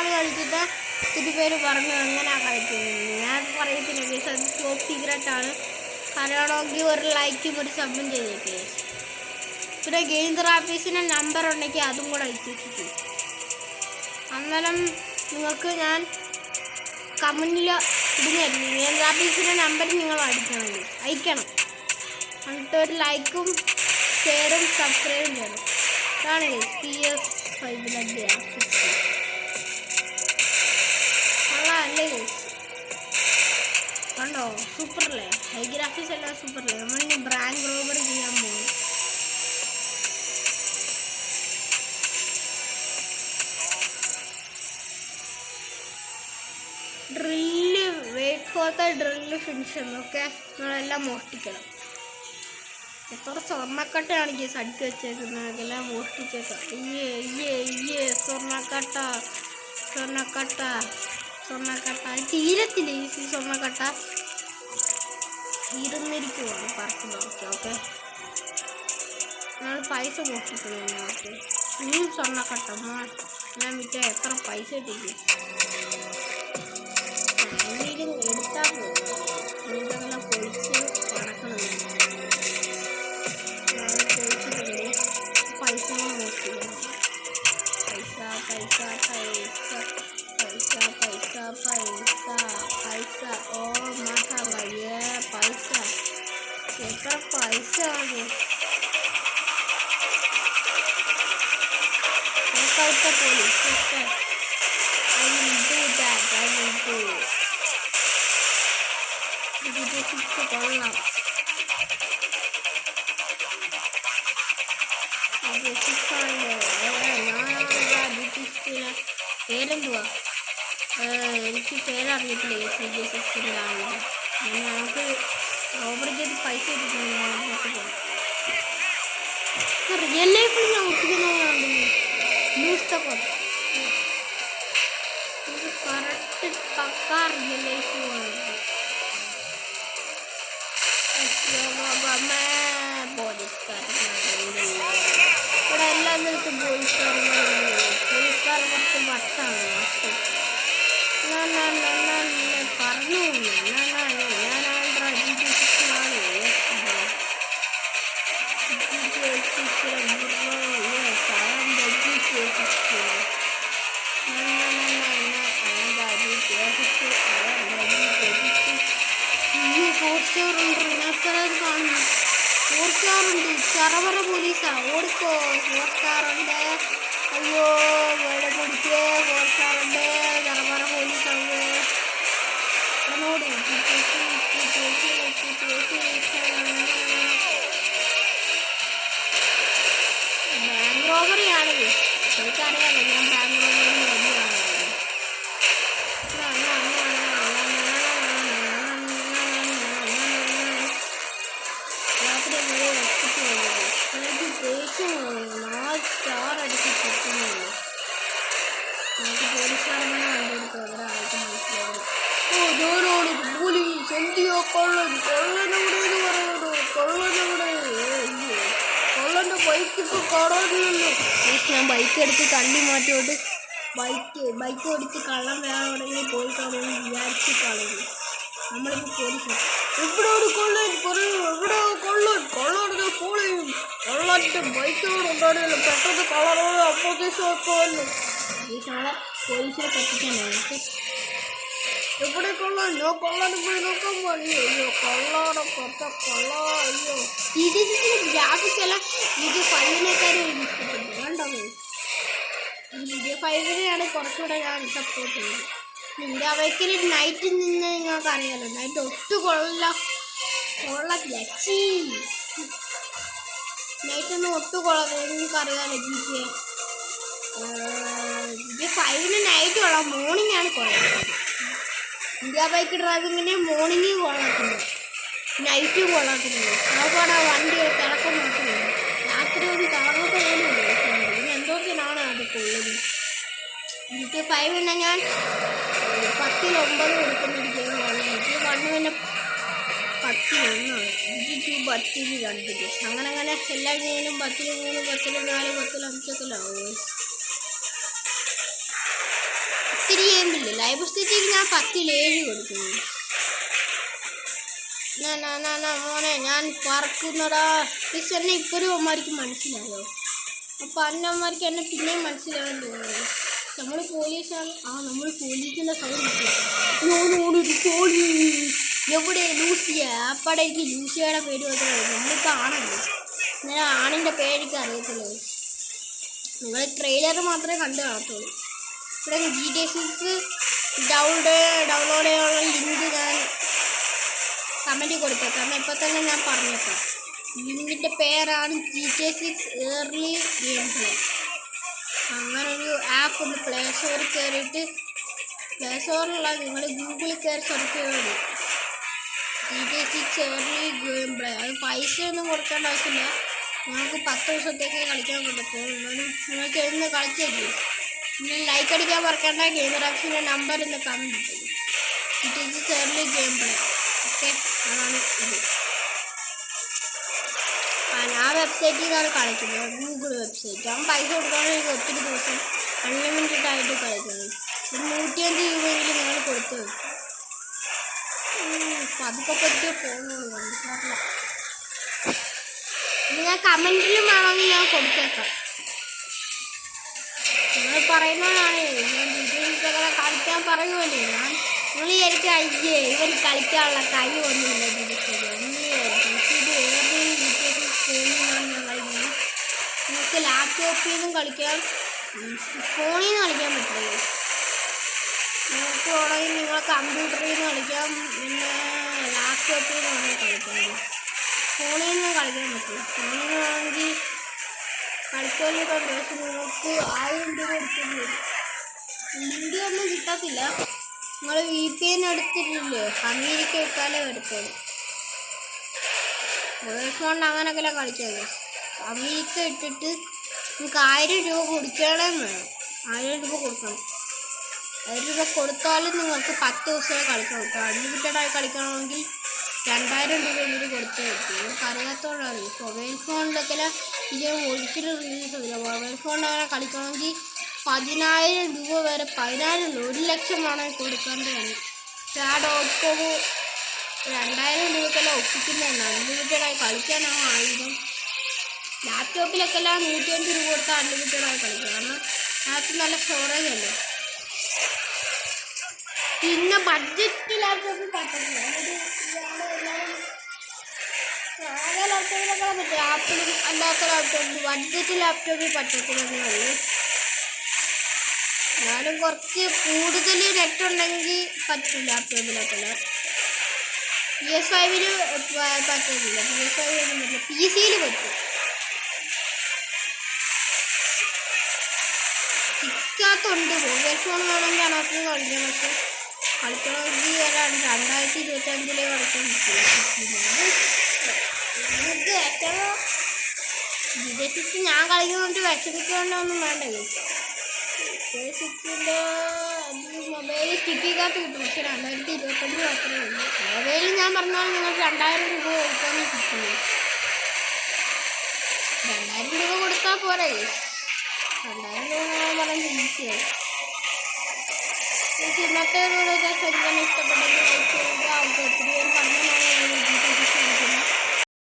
ആണ് കളിക്കുന്നത്. ഒത്തിരി പേര് പറഞ്ഞു എങ്ങനെയാണ് കളിക്കുന്നത്. ഞാൻ പറയത്തില്ല ഗൈസ്, അത് ടോപ്പ് സീക്രട്ടാണ്. അറിയണമെങ്കിൽ ഒരു ലൈക്കും ഒരു സബും ചെയ്തേക്കെ. പിന്നെ ഗെയിം തെറാപ്പീസിൻ്റെ നമ്പർ ഉണ്ടെങ്കിൽ അതും കൂടെ അയച്ചിട്ട് അന്നേരം നിങ്ങൾക്ക് ഞാൻ കമൻറ്റിൽ ഇടുന്നതായിരിക്കും. ഗെയിം തെറാപ്പീസിൻ്റെ നമ്പർ നിങ്ങൾ അയക്കണം. എന്നിട്ട് ഒരു ലൈക്കും ഷെയറും സബ്സ്ക്രൈബും ചെയ്യണം. അതാണ് PS5 അല്ലേ കണ്ടോ? സൂപ്പറല്ലേ? ഹൈ ഗ്രാഫിക്സ് എല്ലാം സൂപ്പറല്ലേ? നമ്മളിനി ബാങ്ക് റോബറി ചെയ്യാൻ പോകും. Drill wait for the drill finishing. Okay, നിങ്ങളെല്ലാം മോഷ്ടിക്കണം. എത്ര സ്വർണ്ണക്കട്ടയാണ് ഈ സടിക്ക് വെച്ചേക്കുന്നത്. അതെല്ലാം മോഷ്ടിച്ചേക്കാം. സ്വർണ്ണക്കട്ട തീരത്തില്ല. ഈ സ്വർണ്ണക്കട്ട തീർന്നിരിക്കുവാണ്. പറച്ച് നോക്കി. ഓക്കെ, നമ്മൾ പൈസ മോഷ്ടിക്കുന്നു. ഓക്കെ, ഇനിയും സ്വർണ്ണക്കട്ട ഞാൻ വിറ്റ എത്ര പൈസ കിട്ടിക്കും. എടുത്താൽ പോകും. ഇതെല്ലാം പൊളിച്ച് പടക്കണം. പൈസ മോഷ്ടിക്കണം. പൈസ ഓ മാസായ പൈസ. എത്ര പൈസ ആണ്? പോലീസ് കൊള്ളാം. പേരെന്തുവാ? എനിക്ക് പേരറിയത്തില്ല. CJ6 ആളുടെ ഞങ്ങൾക്ക് റോബറി ചെയ്ത് പൈസ കിട്ടുന്നു. റിയൽ ലൈഫിൽ ഞാൻ ഒട്ടിക്കുന്നതാണ്. ഇത് കറക്റ്റ് പക്കാ റിയൽ ലൈഫ്. ഇവിടെ എല്ലാ സ്ഥലത്തും പോലീസുകാരന്മാരുണ്ട്. പോലീസുകാർ കുറച്ച് വട്ടാണ്. പറഞ്ഞു ഞാനാണ് ചറവറ പോലീസാ. ഓടിക്കോ. 4 സ്റ്റാറുണ്ട്. അയ്യോ വേടെ കുടിക്കേ. 4 സ്റ്റാറുണ്ട്. ചറവറ പോലീസാണ്. എന്നോട് ബാങ്ക് റോബറിയാണിത്. എനിക്കറിയാമല്ലോ, ഞാൻ ബാങ്ക് റോബറി വലിയാണ്. രാത്രി വരെ വെച്ചിട്ട് എനിക്ക് ദേഷ്യം 4 സ്റ്റാർ അടിച്ച് കിട്ടുന്നില്ല. നമുക്ക് പോലീസുകാരനെ കണ്ടെടുത്തു. അവിടെ ആൾക്ക് മനസ്സിലാവുന്നു. ഓരോരോട് പോലീസ് എന്തിയോ കൊള്ളനെവിടെയെന്ന് പറയുന്നു. കൊള്ളൻ്റെ ബൈക്ക് ഇപ്പോൾ കാണാനില്ലല്ലോ. ഞാൻ ബൈക്ക് എടുത്ത് തള്ളി മാറ്റിയോട്ട് ബൈക്ക് ഓടിച്ച് കള്ളം വേണമെങ്കിൽ പോയി കാണുമെന്ന് വിചാരിച്ച് കളയുന്നു. നമ്മളിപ്പോൾ പോലീസ് എവിടെയാണ് കൊള്ളൻ്റെ ബൈക്കോടുണ്ടാടിയല്ലോ. പെട്ടെന്ന് കളറോട് അപ്പോഴേക്കും വെക്കുമല്ലോ. ഈ നാളെ പോലീസിനെ പറ്റിക്കാനാണ്. എവിടെ കൊള്ളാൻ പോയി നോക്കാൻ പോയി. അയ്യോ കൊള്ളാടെ അയ്യോ. ഗ്രാഫിക്സ് എല്ലാം GTA5 ഇഷ്ടപ്പെട്ടു. കണ്ടോ? GTA5 കുറച്ചുകൂടെ ഞാൻ സപ്പോർട്ട് ചെയ്യുന്നത്. ഇന്ത്യ ബൈക്കിൽ നൈറ്റിൽ നിന്ന് നിങ്ങൾക്ക് അറിയാമല്ലോ. നൈറ്റ് ഒട്ടും കൊള്ളത്തില്ല. നൈറ്റൊന്നും ഒട്ടും കൊള്ളത്തില്ല. നിങ്ങൾക്ക് അറിയാമല്ലോ. GTA5 നൈറ്റ് കൊള്ളാം. മോർണിംഗ് ആണ് കൊള്ളാം. ഇന്ത്യ ബൈക്ക് ഡ്രൈവിങ്ങിന് മോർണിംഗ് കൊള്ളത്തില്ല, നൈറ്റും കൊള്ളത്തില്ല. അതുപോലെ വണ്ടി കിടക്കം മാത്രമേ രാത്രി ഒരു കറങ്ങൊക്കെ പോലുമില്ല. പിന്നെ എന്തൊക്കെയാണ് അത് കൊള്ളുന്നത്. GTA5 ഞാൻ 10ൽ 9 കൊടുക്കുന്ന ഗെയിമാണ്. GTA1 പിന്നെ 10ൽ 1ആണ്. GTA2 10ൽ 2. അങ്ങനെ എല്ലാ ഗെയിമിലും 10ൽ 3, 10ൽ 4, 10ൽ 5 ഒക്കെ ആവും. ഒത്തിരി ഗെയിമില്ലേ. ലൈവ് സിറ്റിയിൽ ഞാൻ 10-7 കൊടുക്കുന്നു. മോനെ ഞാൻ പറക്കുന്നടാ. പക്ഷെ എന്നെ ഇപ്പോഴും അമ്മമാർക്ക് മനസ്സിലായോ? അപ്പം അന്നമ്മമാർക്ക് എന്നെ പിന്നെയും മനസ്സിലാകാൻ തോന്നുന്നു. നമ്മൾ പോലീസാണ്. നമ്മൾ പോലീസിൻ്റെ സൗണ്ട് എവിടെ ലൂസിയ. അപ്പടെ എനിക്ക് ലൂസിയയുടെ പേര് വെക്കുന്നത്. നമ്മളിപ്പോൾ ആണല്ലോ. ഞാൻ ആണിൻ്റെ പേരെനിക്ക് അറിയത്തില്ല. നിങ്ങൾ ട്രെയിലർ മാത്രമേ കണ്ടു കാണത്തുള്ളൂ. ഇവിടെ GTA 6 ഡൗൺലോഡ് ചെയ്യാനുള്ള ലിങ്ക് ഞാൻ കമൻറ്റിൽ കൊടുത്തേക്കാം. ഇപ്പം തന്നെ ഞാൻ പറഞ്ഞേക്കാം. ലിങ്കിൻ്റെ പേരാണ് GTA 6 ഏർലി ഗെയിം പ്ലേ. അങ്ങനൊരു ആപ്പ് ഉണ്ട്. പ്ലേ സ്റ്റോറിൽ കയറിയിട്ട്, പ്ലേ സ്റ്റോറിലുള്ള നിങ്ങൾ ഗൂഗിളിൽ കയറി സെർച്ച് ചെയ്തോളൂ GTA 6 ഏർലി ഗെയിം പ്ലേ. അത് പൈസയൊന്നും കൊടുക്കേണ്ട ആവശ്യമില്ല. നിങ്ങൾക്ക് 10 ദിവസത്തേക്ക് കളിക്കാൻ പറ്റത്തുള്ളൂ. എന്നാലും നിങ്ങൾക്ക് എന്ന് കളിച്ചേക്കും. പിന്നെ ലൈക്ക് അടിക്കാൻ മറക്കേണ്ട. ഗെയിമർ ആപ്സിൻ്റെ നമ്പർ ഇന്ന് കമൻറ്റ് ഇട്ടത്. GTA 6 early game play. Okay, അതാണ് ഇത്. ആ വെബ്സൈറ്റിൽ നിന്നാണ് കളിക്കുന്നത്. Google website. അവൻ പൈസ കൊടുക്കുകയാണെങ്കിൽ ഒത്തിരി ദിവസം അൺലിമിറ്റഡ് ആയിട്ട് കളിക്കുന്നത്. ഒരു 105 രൂപയെങ്കിലും നിങ്ങൾ കൊടുത്ത് വെക്കും. പതുക്കെ ഫോണുകൾ കണ്ടിട്ടില്ല. ഞാൻ കമൻറ്റിലും വേണമെങ്കിൽ ഞാൻ കൊടുത്തേക്കാം. നിങ്ങൾ പറയുന്നതാണ് ഞാൻ വീഡിയോസൊക്കെ കളിക്കാൻ പറയുമല്ലേ. നിങ്ങൾ വിചാരിക്കും അയ്യേ ഇവർ കളിക്കാനുള്ള കഴിവൊന്നുമില്ല. ഇത് ഫോണിലാണ് ഞാൻ കളിക്കുന്നത്. നിങ്ങൾക്ക് ലാപ്ടോപ്പിൽ നിന്നും കളിക്കാം, ഫോണിൽ നിന്ന് കളിക്കാൻ പറ്റില്ല. നിങ്ങൾക്ക് വേണമെങ്കിൽ നിങ്ങൾ കമ്പ്യൂട്ടറിൽ നിന്ന് കളിക്കാം, പിന്നെ ലാപ്ടോപ്പിൽ നിന്ന് വേണമെങ്കിൽ കളിക്കാം. ഫോണിൽ നിന്ന് കളിക്കാൻ പറ്റില്ല. ഫോണിൽ നിന്ന് വേണമെങ്കിൽ കളിക്കാനുള്ള ദിവസം നിങ്ങൾക്ക് 1000 രൂപ എടുക്കേണ്ടി വരും. ലിങ്ക് ഒന്നും കിട്ടത്തില്ല. നിങ്ങൾ VPN എടുത്തിട്ടില്ലേ, അമേരിക്ക ഇട്ടാലേ എടുത്തോളൂ. കൊണ്ട് അങ്ങനെയൊക്കെ കളിക്കാതെ അമേരിക്ക ഇട്ടിട്ട് നിങ്ങൾക്ക് 1000 രൂപ കൊടുക്കണേ വേണം. 1000 രൂപ കൊടുക്കണം. 1000 രൂപ കൊടുത്താലും നിങ്ങൾക്ക് 10 ദിവസമേ കളിക്കാൻ പറ്റും. അൺലിമിറ്റഡായി കളിക്കണമെങ്കിൽ 2000 രൂപ ഇതിൽ കൊടുത്തേ പറ്റും. നിങ്ങൾക്ക് അറിയാത്തോണ്ടാണ്. മൊബൈൽ ഫോണിലൊക്കെ ഇത് ഒരിക്കലും റിലീസ് ചെയ്യില്ല. മൊബൈൽ ഫോണിൽ അങ്ങനെ കളിക്കണമെങ്കിൽ 10,000 രൂപ വരെ, 10,000 1 ലക്ഷം വേണമെങ്കിൽ കൊടുക്കേണ്ടതാണ്. .com 2000 രൂപക്കെല്ലാം ഒപ്പിക്കുന്നതാണ്. അൺലിമിറ്റഡായി കളിക്കാനാവും 1000. ലാപ്ടോപ്പിലൊക്കെ എല്ലാം 105 രൂപ കൊടുത്താൽ അൺലിമിറ്റഡായി കളിക്കാം. കാരണം അതിനകത്ത് നല്ല സ്റ്റോറേജ് അല്ലേ. പിന്നെ ബഡ്ജറ്റ് ലാപ്ടോപ്പിൽ പറ്റത്തില്ല. സാധാ ലാപ്ടോപ്പിലൊക്കെ പറ്റും. ആപ്പിളും അല്ലാത്ത ലാപ്ടോപ്പിൽ ബഡ്ജറ്റ് ലാപ്ടോപ്പിൽ പറ്റത്തില്ലെന്നുള്ളൂ. എന്നാലും കുറച്ച് കൂടുതൽ നെറ്റ് ഉണ്ടെങ്കിൽ പറ്റും ലാപ്ടോപ്പിലൊക്കെ. PS5 പറ്റത്തില്ല. PS5 ഒന്നും പറ്റില്ല. PC-യിൽ പറ്റും. ചിക്കകത്തുണ്ട്. മൊബൈൽ ഫോൺ വേണമെങ്കിൽ അതിനകത്ത് കളിക്കാം. പക്ഷെ കളിക്കണമെങ്കിൽ 2025 കളിക്കാൻ പറ്റില്ല. ഏറ്റവും വിദേശത്ത് ഞാൻ കളിക്കുന്നതുകൊണ്ട് വിഷമിക്കൊണ്ടൊന്നും വേണ്ട. സിക്സിൻ്റെ മൊബൈൽ സ്റ്റിക്കിക്കകത്ത് കിട്ടും. പക്ഷെ 2025 മാത്രമേ ഉള്ളൂ. മൊബൈലിൽ ഞാൻ പറഞ്ഞാൽ നിങ്ങൾക്ക് 2000 രൂപ കൊടുക്കാൻ കിട്ടുന്നു. 2000 രൂപ കൊടുത്താൽ പോരെ. 2000 രൂപ പറഞ്ഞ് ഈസിയായി. ഇന്നത്തെ വീഡിയോ ശരിക്കും ഇഷ്ടപ്പെട്ടെങ്കിൽ ലൈക്ക് ചെയ്യുക. ഒത്തിരി പേര് പറഞ്ഞാൽ